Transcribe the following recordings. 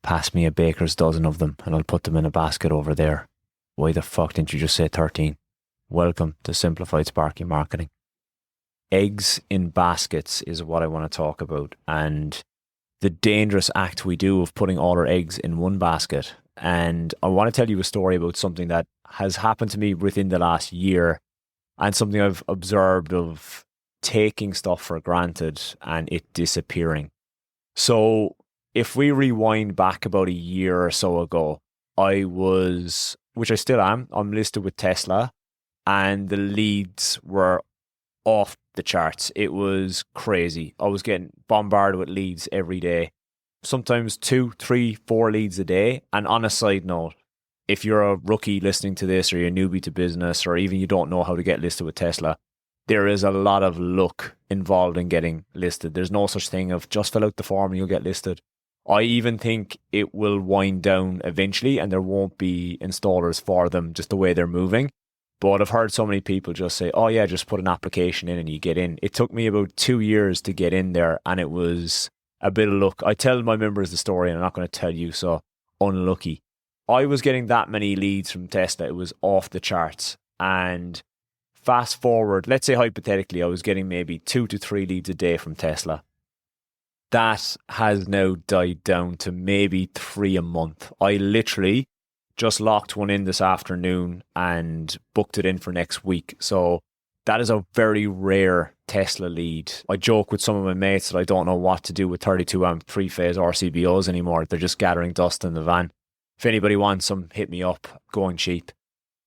Pass me a baker's dozen of them and I'll put them in a basket over there. Why the fuck didn't you just say 13? Welcome to Simplified Sparky Marketing. Eggs in baskets is what I want to talk about, and the dangerous act we do of putting all our eggs in one basket. And I want to tell you a story about something that has happened to me within the last year, and something I've observed of taking stuff for granted and it disappearing. So if we rewind back about a year or so ago, I was, which I still am, I'm listed with Tesla, and the leads were off the charts. It was crazy. I was getting bombarded with leads every day, sometimes 2, 3, 4 leads a day. And on a side note, if you're a rookie listening to this, or you're a newbie to business, or even you don't know how to get listed with Tesla, there is a lot of luck involved in getting listed. There's no such thing of just fill out the form and you'll get listed. I even think it will wind down eventually and there won't be installers for them just the way they're moving. But I've heard so many people just say, oh yeah, just put an application in and you get in. It took me about 2 years to get in there, and it was a bit of luck. I tell my members the story and I'm not going to tell you, so unlucky. I was getting that many leads from Tesla. It was off the charts. And fast forward, let's say hypothetically, I was getting maybe 2 to 3 leads a day from Tesla. That has now died down to maybe 3 a month. I literally just locked one in this afternoon and booked it in for next week. So that is a very rare Tesla lead. I joke with some of my mates that I don't know what to do with 32 amp 3-phase RCBOs anymore. They're just gathering dust in the van. If anybody wants them, hit me up, going cheap.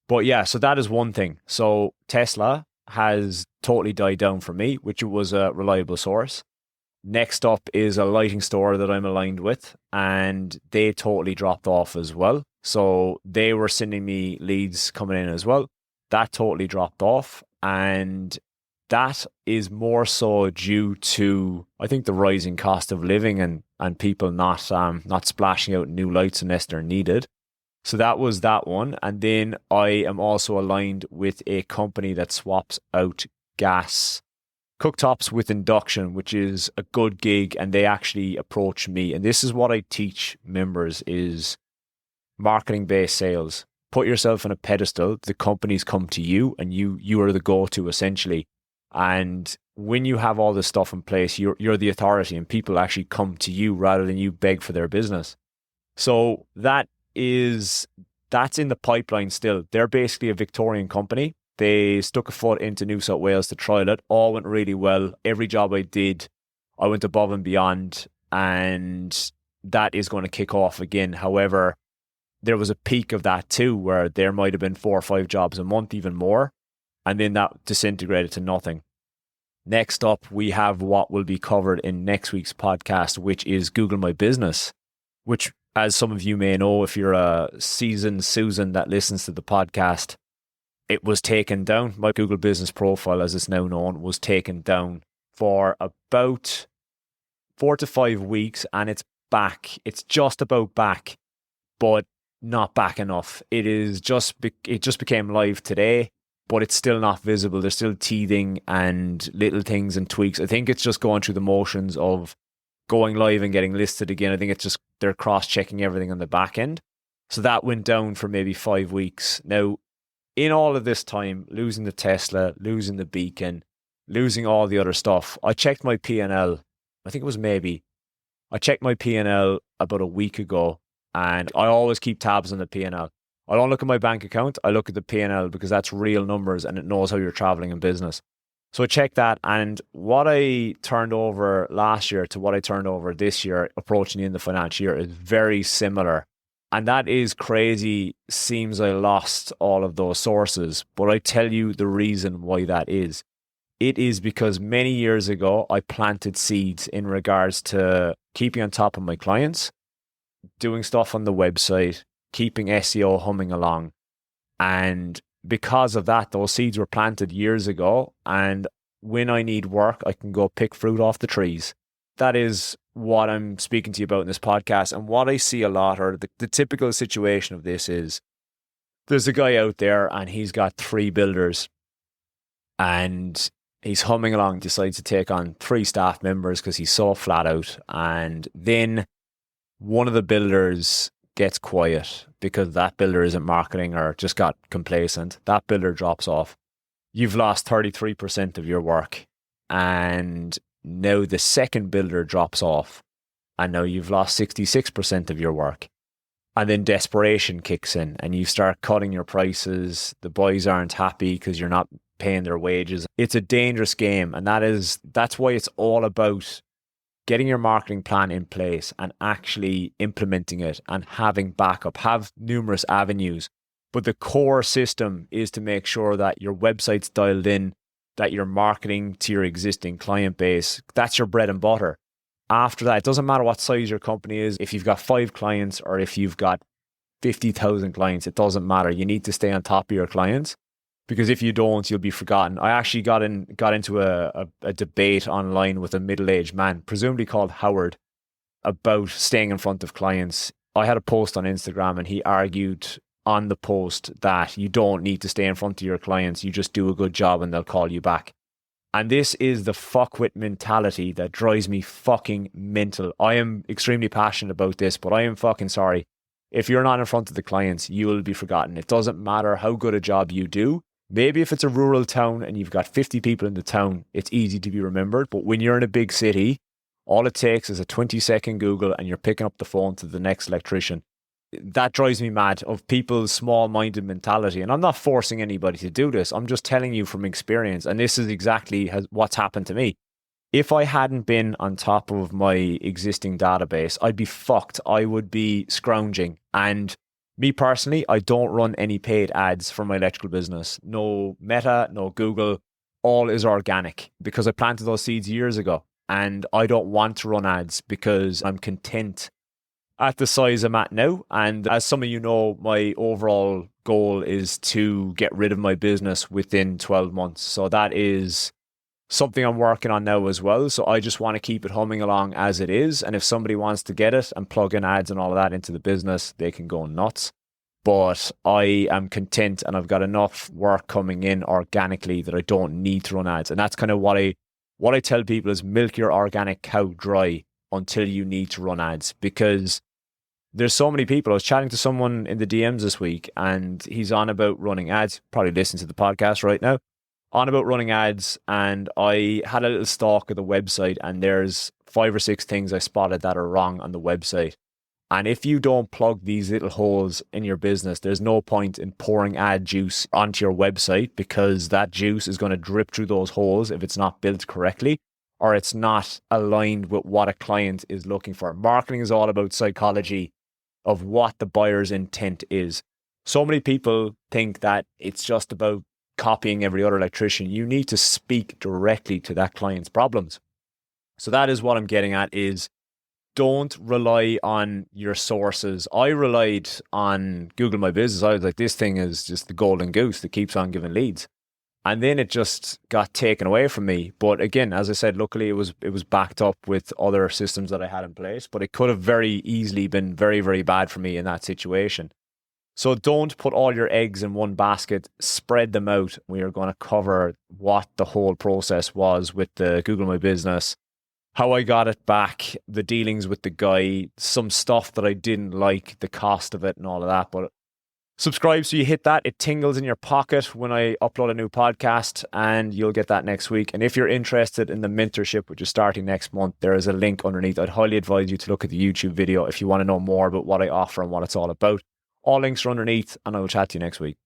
But yeah, so that is one thing. So Tesla has totally died down for me, which was a reliable source. Next up is a lighting store that I'm aligned with, and they totally dropped off as well. So they were sending me leads coming in as well. That totally dropped off, and that is more so due to, I think, the rising cost of living and people not splashing out new lights unless they're needed. So that was that one. And then I am also aligned with a company that swaps out gas cooktops with induction, which is a good gig, and they actually approach me. And this is what I teach members is marketing-based sales. Put yourself on a pedestal. The companies come to you and you are the go-to essentially. And when you have all this stuff in place, you're the authority and people actually come to you rather than you beg for their business. So that's in the pipeline still. They're basically a Victorian company. They stuck a foot into New South Wales to trial it. All went really well. Every job I did, I went above and beyond, and that is going to kick off again. However, there was a peak of that too, where there might have been 4 or 5 jobs a month, even more, and then that disintegrated to nothing. Next up, we have what will be covered in next week's podcast, which is Google My Business, which, as some of you may know, if you're a seasoned Susan that listens to the podcast, it was taken down. My Google Business profile, as it's now known, was taken down for about 4 to 5 weeks, and it's back. It's just about back, but not back enough. It just became live today, but it's still not visible. There's still teething and little things and tweaks. I think it's just going through the motions of going live and getting listed again. I think it's just they're cross-checking everything on the back end. So that went down for maybe 5 weeks. Now, in all of this time, losing the Tesla, losing the beacon, losing all the other stuff, I checked my P&L. I think it was I checked my P&L about a week ago, and I always keep tabs on the P&L. I don't look at my bank account. I look at the P&L because that's real numbers and it knows how you're traveling in business. So I checked that, and what I turned over last year to what I turned over this year, approaching the end of the financial year, is very similar. And that is crazy. Seems I lost all of those sources, but I tell you the reason why that is. It is because many years ago, I planted seeds in regards to keeping on top of my clients, doing stuff on the website, keeping SEO humming along. And because of that, those seeds were planted years ago. And when I need work, I can go pick fruit off the trees. That is what I'm speaking to you about in this podcast. And what I see a lot, or the typical situation of this is, there's a guy out there and he's got 3 builders and he's humming along, decides to take on 3 staff members because he's so flat out. And then one of the builders gets quiet because that builder isn't marketing or just got complacent, that builder drops off. You've lost 33% of your work. And now the second builder drops off. And now you've lost 66% of your work. And then desperation kicks in and you start cutting your prices. The boys aren't happy because you're not paying their wages. It's a dangerous game. And that's why it's all about getting your marketing plan in place and actually implementing it and having backup, have numerous avenues. But the core system is to make sure that your website's dialed in, that you're marketing to your existing client base. That's your bread and butter. After that, it doesn't matter what size your company is. If you've got 5 clients or if you've got 50,000 clients, it doesn't matter. You need to stay on top of your clients, because if you don't, you'll be forgotten. I actually got into a debate online with a middle-aged man, presumably called Howard, about staying in front of clients. I had a post on Instagram and he argued on the post that you don't need to stay in front of your clients. You just do a good job and they'll call you back. And this is the fuckwit mentality that drives me fucking mental. I am extremely passionate about this, but I am fucking sorry. If you're not in front of the clients, you will be forgotten. It doesn't matter how good a job you do. Maybe if it's a rural town and you've got 50 people in the town, it's easy to be remembered. But when you're in a big city, all it takes is a 20-second Google and you're picking up the phone to the next electrician. That drives me mad, of people's small-minded mentality. And I'm not forcing anybody to do this. I'm just telling you from experience. And this is exactly what's happened to me. If I hadn't been on top of my existing database, I'd be fucked. I would be scrounging. And me personally, I don't run any paid ads for my electrical business. No Meta, no Google. All is organic because I planted those seeds years ago. And I don't want to run ads because I'm content at the size I'm at now. And as some of you know, my overall goal is to get rid of my business within 12 months. So that is something I'm working on now as well. So I just want to keep it humming along as it is. And if somebody wants to get it and plug in ads and all of that into the business, they can go nuts. But I am content and I've got enough work coming in organically that I don't need to run ads. And that's kind of what I tell people is milk your organic cow dry until you need to run ads, because there's so many people. I was chatting to someone in the DMs this week and he's on about running ads, probably listening to the podcast right now, on about running ads. And I had a little stalk of the website and there's 5 or 6 things I spotted that are wrong on the website. And if you don't plug these little holes in your business, there's no point in pouring ad juice onto your website, because that juice is going to drip through those holes if it's not built correctly or it's not aligned with what a client is looking for. Marketing is all about psychology of what the buyer's intent is. So many people think that it's just about copying every other electrician. You need to speak directly to that client's problems. So that is what I'm getting at, is don't rely on your sources. I relied on Google My Business. I was like, this thing is just the golden goose that keeps on giving leads. And then it just got taken away from me. But again, as I said, luckily it was backed up with other systems that I had in place. But it could have very easily been very, very bad for me in that situation. So don't put all your eggs in one basket. Spread them out. We are going to cover what the whole process was with the Google My Business, how I got it back, the dealings with the guy, some stuff that I didn't like, the cost of it and all of that. But subscribe so you hit that. It tingles in your pocket when I upload a new podcast, and you'll get that next week. And if you're interested in the mentorship, which is starting next month, there is a link underneath. I'd highly advise you to look at the YouTube video if you want to know more about what I offer and what it's all about. All links are underneath, and I will chat to you next week.